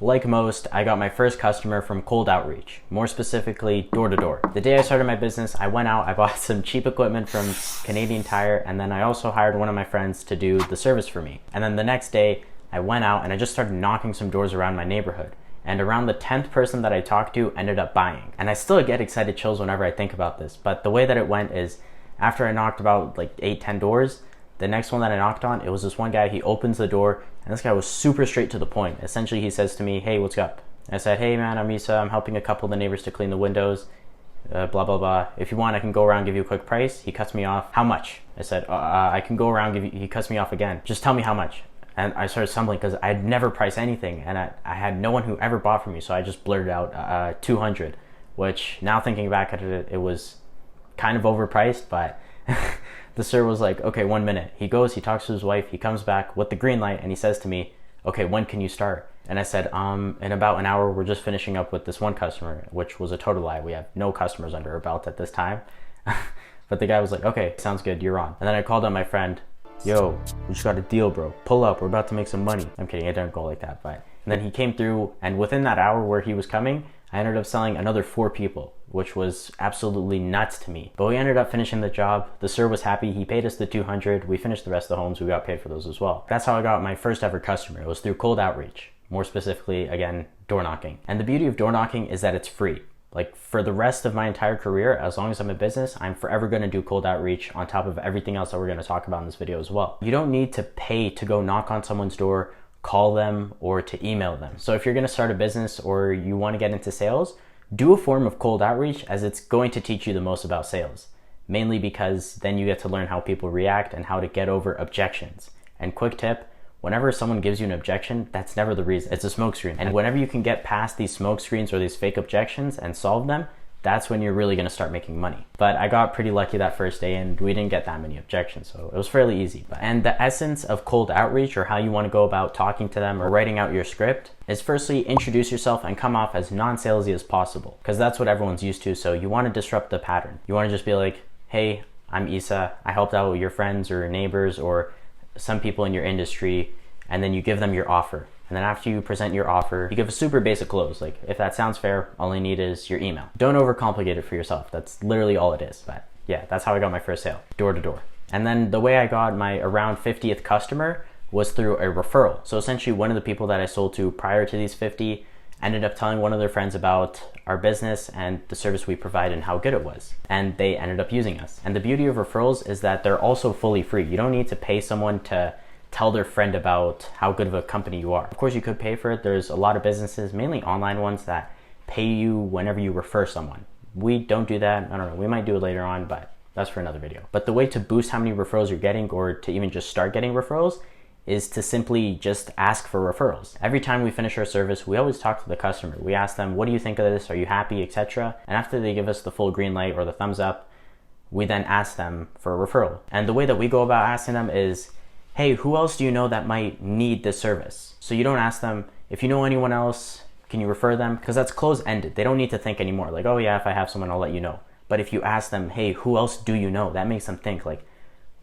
Like most, I got my first customer from cold outreach, more specifically door to door. The day I started my business, I went out, I bought some cheap equipment from Canadian Tire, and then I also hired one of my friends to do the service for me. And then the next day, I went out and I just started knocking some doors around my neighborhood. And around the 10th person that I talked to ended up buying. And I still get excited chills whenever I think about this, but the way that it went is after I knocked about like 8-10 doors, the next one that I knocked on, it was this one guy. He opens the door and this guy was super straight to the point. Essentially, he says to me, "Hey, what's up?" I said, "Hey man, I'm Issa. I'm helping a couple of the neighbors to clean the windows. Blah, blah, blah. If you want, I can go around, give you a quick price." He cuts me off. "How much?" I said, I can go around, give you, he cuts me off again. "Just tell me how much." And I started stumbling because I'd never priced anything and I had no one who ever bought from me. So I just blurted out 200, which now thinking back at it, it was kind of overpriced, but the sir was like, "Okay, 1 minute." He goes, he talks to his wife, he comes back with the green light and he says to me, "Okay, when can you start?" And I said, in about an hour, we're just finishing up with this one customer," which was a total lie. We have no customers under our belt at this time. But the guy was like, "Okay, sounds good, you're on." And then I called on my friend, "Yo, we just got a deal, bro. Pull up, we're about to make some money." I'm kidding, it didn't go like that, but. And then he came through, and within that hour where he was coming, I ended up selling another 4 people, which was absolutely nuts to me. But we ended up finishing the job. The sir was happy. He paid us the 200. We finished the rest of the homes. We got paid for those as well. That's how I got my first ever customer. It was through cold outreach. More specifically, again, door knocking. And the beauty of door knocking is that it's free. Like for the rest of my entire career, as long as I'm in business, I'm forever going to do cold outreach on top of everything else that we're going to talk about in this video as well. You don't need to pay to go knock on someone's door, call them, or to email them. So if you're going to start a business or you want to get into sales, do a form of cold outreach, as it's going to teach you the most about sales. Mainly because then you get to learn how people react and how to get over objections. And quick tip, whenever someone gives you an objection, that's never the reason. It's a smokescreen. And whenever you can get past these smokescreens or these fake objections and solve them, that's when you're really going to start making money. But I got pretty lucky that first day and we didn't get that many objections, so it was fairly easy. And the essence of cold outreach, or how you want to go about talking to them or writing out your script, is firstly introduce yourself and come off as non-salesy as possible, because that's what everyone's used to. So you want to disrupt the pattern. You want to just be like, "Hey, I'm Issa. I helped out your friends or neighbors or some people in your industry," and then you give them your offer. And then after you present your offer, you give a super basic close. Like, if that sounds fair, all I need is your email. Don't overcomplicate it for yourself. That's literally all it is. But yeah, that's how I got my first sale, door to door. And then the way I got my around 50th customer was through a referral. So essentially one of the people that I sold to prior to these 50 ended up telling one of their friends about our business and the service we provide and how good it was. And they ended up using us. And the beauty of referrals is that they're also fully free. You don't need to pay someone to tell their friend about how good of a company you are. Of course, you could pay for it. There's a lot of businesses, mainly online ones, that pay you whenever you refer someone. We don't do that. I don't know. We might do it later on, but that's for another video. But the way to boost how many referrals you're getting, or to even just start getting referrals, is to simply just ask for referrals. Every time we finish our service, we always talk to the customer. We ask them, "What do you think of this? Are you happy?" etc. And after they give us the full green light or the thumbs up, we then ask them for a referral. And the way that we go about asking them is, "Hey, who else do you know that might need this service?" So you don't ask them, "If you know anyone else, can you refer them?" Because that's closed-ended. They don't need to think anymore. Like, "Oh yeah, if I have someone, I'll let you know." But if you ask them, "Hey, who else do you know?" that makes them think like,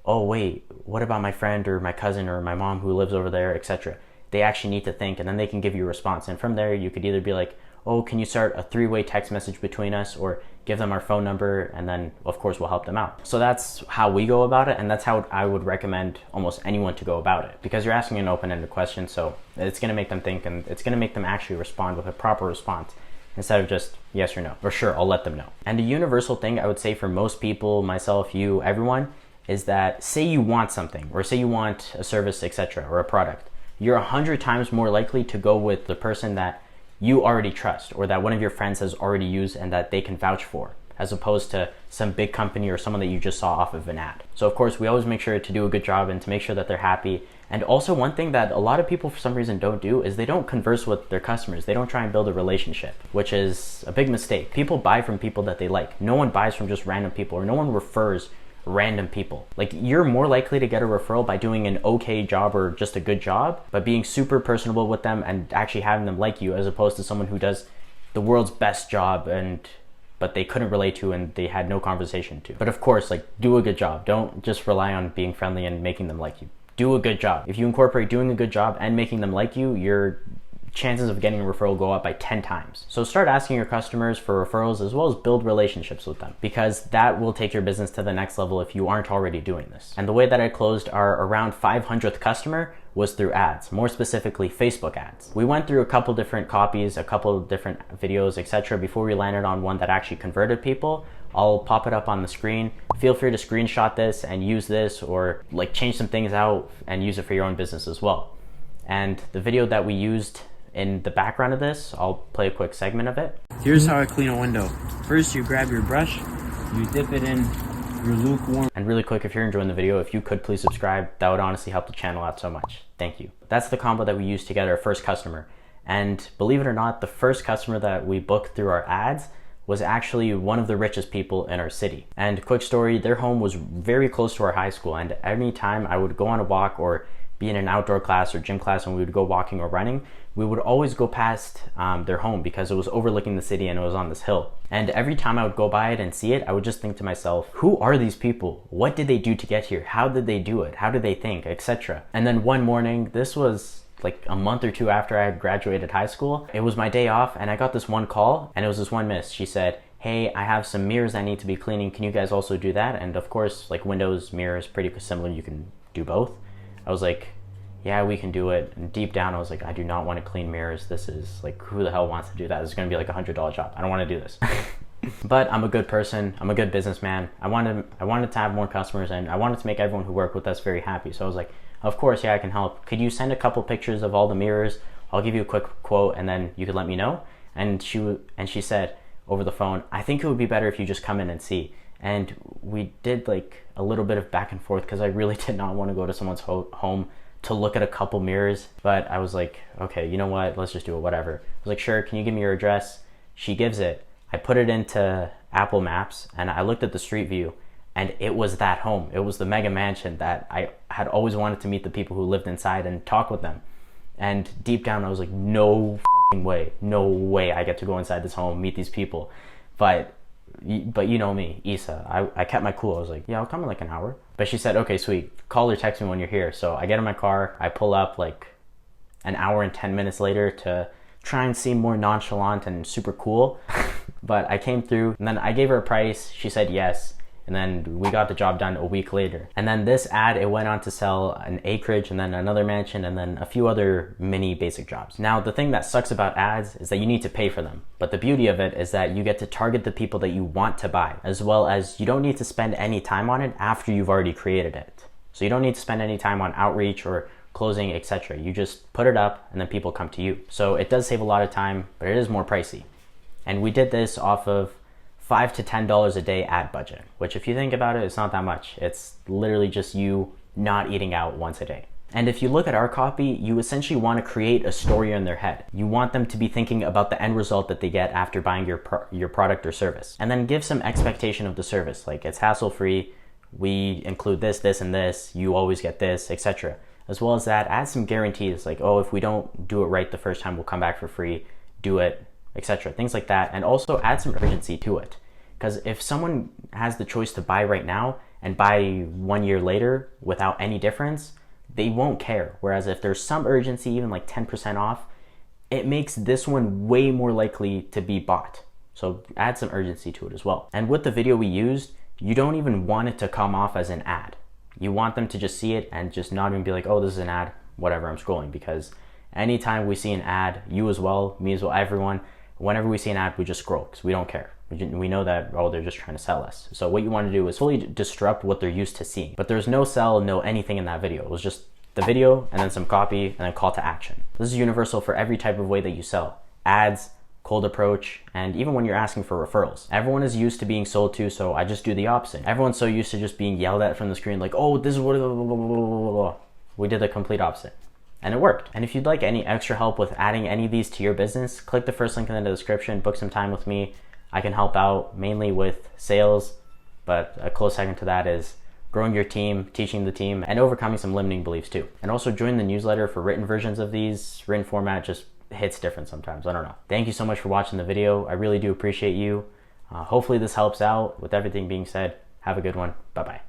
"Oh wait, what about my friend or my cousin or my mom who lives over there," etc. They actually need to think, and then they can give you a response. And from there, you could either be like, "Oh, can you start a 3-way text message between us?" or give them our phone number, and then of course we'll help them out. So that's how we go about it, and that's how I would recommend almost anyone to go about it, because you're asking an open-ended question, so it's going to make them think, and it's going to make them actually respond with a proper response instead of just yes or no, or sure, I'll let them know. And a universal thing I would say for most people, myself, you, everyone, is that say you want something, or say you want a service, etc., or a product, you're 100 times more likely to go with the person that you already trust, or that one of your friends has already used and that they can vouch for, as opposed to some big company or someone that you just saw off of an ad. So of course, we always make sure to do a good job and to make sure that they're happy. And also, one thing that a lot of people for some reason don't do is they don't converse with their customers. They don't try and build a relationship, which is a big mistake. People buy from people that they like. No one buys from just random people, or no one refers random people. Like, you're more likely to get a referral by doing an okay job or just a good job, but being super personable with them and actually having them like you, as opposed to someone who does the world's best job but they couldn't relate to and they had no conversation to. But of course, like, do a good job. Don't just rely on being friendly and making them like you. Do a good job. If you incorporate doing a good job and making them like you, you're chances of getting a referral go up by 10 times. So start asking your customers for referrals as well as build relationships with them, because that will take your business to the next level if you aren't already doing this. And the way that I closed our around 500th customer was through ads, more specifically Facebook ads. We went through a couple different copies, a couple different videos, etc. before we landed on one that actually converted people. I'll pop it up on the screen. Feel free to screenshot this and use this, or like change some things out and use it for your own business as well. And the video that we used in the background of this, I'll play a quick segment of it. Here's how I clean a window. First, you grab your brush, you dip it in your lukewarm. And really quick, if you're enjoying the video, if you could please subscribe, that would honestly help the channel out so much. Thank you. That's the combo that we used to get our first customer. And believe it or not, the first customer that we booked through our ads was actually one of the richest people in our city. And quick story, their home was very close to our high school, and any time I would go on a walk or be in an outdoor class or gym class and we would go walking or running, we would always go past their home because it was overlooking the city and it was on this hill. And every time I would go by it and see it, I would just think to myself, who are these people? What did they do to get here? How did they do it? How did they think, etc. And then one morning, this was like a month or two after I had graduated high school, it was my day off and I got this one call, and it was this one miss. She said, hey, I have some mirrors that need to be cleaning. Can you guys also do that? And of course, like windows, mirrors, pretty similar. You can do both. I was like, yeah, we can do it. And deep down, I was like, I do not want to clean mirrors. This is like, who the hell wants to do that? This is going to be like $100 job. I don't want to do this. But I'm a good person. I'm a good businessman. I wanted to have more customers, and I wanted to make everyone who worked with us very happy. So I was like, of course, yeah, I can help. Could you send a couple pictures of all the mirrors? I'll give you a quick quote and then you could let me know. And she said over the phone, I think it would be better if you just come in and see. And we did like a little bit of back and forth because I really did not want to go to someone's home to look at a couple mirrors. But I was like, okay, you know what? Let's just do it, whatever. I was like, sure, can you give me your address? She gives it. I put it into Apple Maps and I looked at the street view, and it was that home. It was the mega mansion that I had always wanted to meet the people who lived inside and talk with them. And deep down, I was like, no fucking way. No way I get to go inside this home, meet these people. But you know me, Issa. I kept my cool. I was like, yeah, I'll come in like an hour. But she said, okay, sweet. Call or text me when you're here. So I get in my car. I pull up like an hour and 10 minutes later to try and seem more nonchalant and super cool. But I came through, and then I gave her a price. She said yes. And then we got the job done a week later. And then this ad, it went on to sell an acreage and then another mansion and then a few other mini basic jobs. Now, the thing that sucks about ads is that you need to pay for them. But the beauty of it is that you get to target the people that you want to buy, as well as you don't need to spend any time on it after you've already created it. So you don't need to spend any time on outreach or closing, etc. You just put it up and then people come to you. So it does save a lot of time, but it is more pricey. And we did this off of $5 to $10 a day ad budget, which if you think about it, it's not that much. It's literally just you not eating out once a day. And if you look at our copy, you essentially want to create a story in their head. You want them to be thinking about the end result that they get after buying your product or service. And then give some expectation of the service, like it's hassle-free, we include this, this, and this, you always get this, etc. As well as that, add some guarantees, like, oh, if we don't do it right the first time, we'll come back for free, do it, etc. Things like that. And also add some urgency to it. Because if someone has the choice to buy right now and buy 1 year later without any difference, they won't care. Whereas if there's some urgency, even like 10% off, it makes this one way more likely to be bought. So add some urgency to it as well. And with the video we used, you don't even want it to come off as an ad. You want them to just see it and just not even be like, oh, this is an ad, whatever, I'm scrolling. Because anytime we see an ad, you as well, me as well, everyone, whenever we see an ad, we just scroll because we don't care. We know that, oh, they're just trying to sell us. So what you want to do is fully disrupt what they're used to seeing. But there's no sell, no anything in that video. It was just the video and then some copy and then call to action. This is universal for every type of way that you sell. Ads, cold approach, and even when you're asking for referrals. Everyone is used to being sold to, so I just do the opposite. Everyone's so used to just being yelled at from the screen like, oh, this is what... We did the complete opposite. And it worked. And if you'd like any extra help with adding any of these to your business, click the first link in the description, book some time with me. I can help out mainly with sales, but a close second to that is growing your team, teaching the team, and overcoming some limiting beliefs too. And also join the newsletter for written versions of these. Written format just hits different sometimes, I don't know. Thank you so much for watching the video. I really do appreciate you. Hopefully this helps out. With everything being said, have a good one. Bye-bye.